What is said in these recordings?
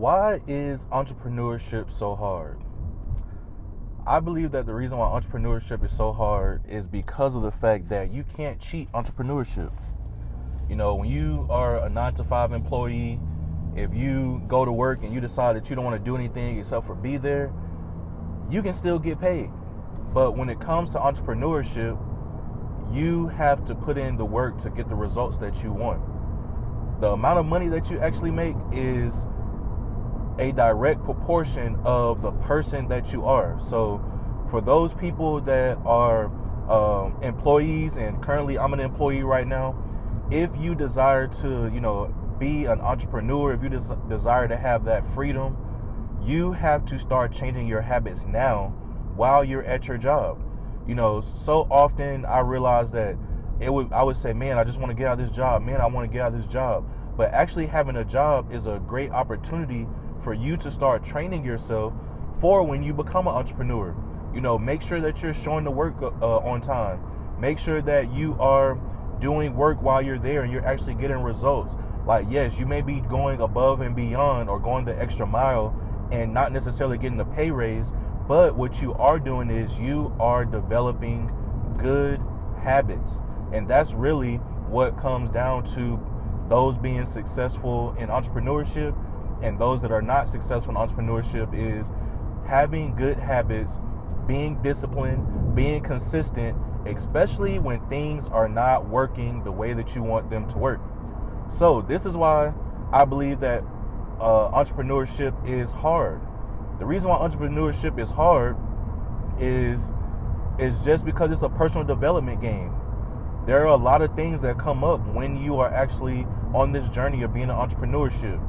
Why is entrepreneurship so hard? I believe that the reason why entrepreneurship is so hard is because of the fact that you can't cheat entrepreneurship. You know, when you are a 9-to-5 employee, if you go to work and you decide that you don't want to do anything except for be there, you can still get paid. But when it comes to entrepreneurship, you have to put in the work to get the results that you want. The amount of money that you actually make is a direct proportion of the person that you are. So for those people that are employees, and currently I'm an employee right now, if you desire to, be an entrepreneur, if you desire to have that freedom, you have to start changing your habits now while you're at your job. So often I realize that I would say, man, I just want to get out of this job. Man, I want to get out of this job. But actually having a job is a great opportunity for you to start training yourself for when you become an entrepreneur. Make sure that you're showing the work on time. Make sure that you are doing work while you're there and you're actually getting results. Like, yes, you may be going above and beyond or going the extra mile and not necessarily getting the pay raise, but what you are doing is you are developing good habits. And that's really what comes down to those being successful in entrepreneurship and those that are not successful in entrepreneurship, is having good habits, being disciplined, being consistent, especially when things are not working the way that you want them to work. So this is why I believe that entrepreneurship is hard. The reason why entrepreneurship is hard is just because it's a personal development game. There are a lot of things that come up when you are actually on this journey of being an entrepreneurship.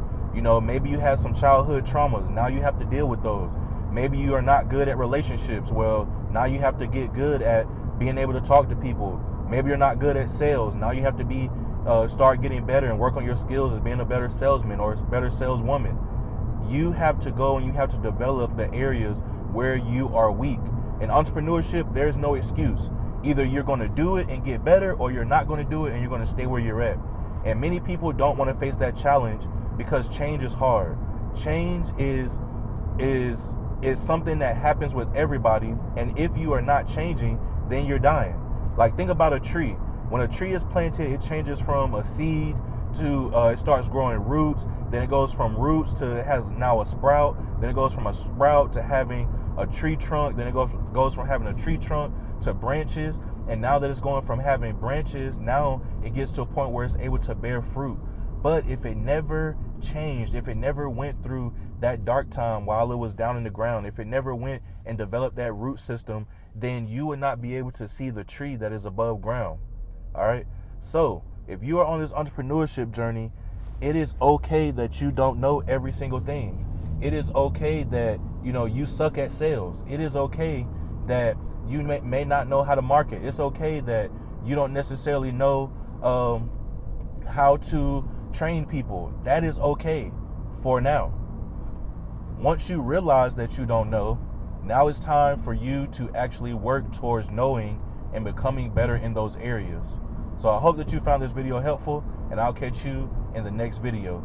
Maybe you had some childhood traumas. Now you have to deal with those. Maybe you are not good at relationships. Well, now you have to get good at being able to talk to people. Maybe you're not good at sales. Now you have to start getting better and work on your skills as being a better salesman or a better saleswoman. You have to go and you have to develop the areas where you are weak. In entrepreneurship, there's no excuse. Either you're going to do it and get better, or you're not going to do it and you're going to stay where you're at. And many people don't want to face that challenge because change is hard. Change is something that happens with everybody, and if you are not changing, then you're dying. Like, think about a tree. When a tree is planted, it changes from a seed to it starts growing roots, then it goes from roots to it has now a sprout, then it goes from a sprout to having a tree trunk, then it goes from having a tree trunk to branches, and now that it's going from having branches, now it gets to a point where it's able to bear fruit. But if it never changed, if it never went through that dark time while it was down in the ground, if it never went and developed that root system, then you would not be able to see the tree that is above ground. All right. So if you are on this entrepreneurship journey, it is okay that you don't know every single thing. It is okay that, you suck at sales. It is okay that you may not know how to market. It's okay that you don't necessarily know how to train people. That is okay for now. Once you realize that you don't know, now it's time for you to actually work towards knowing and becoming better in those areas. So I hope that you found this video helpful, and I'll catch you in the next video.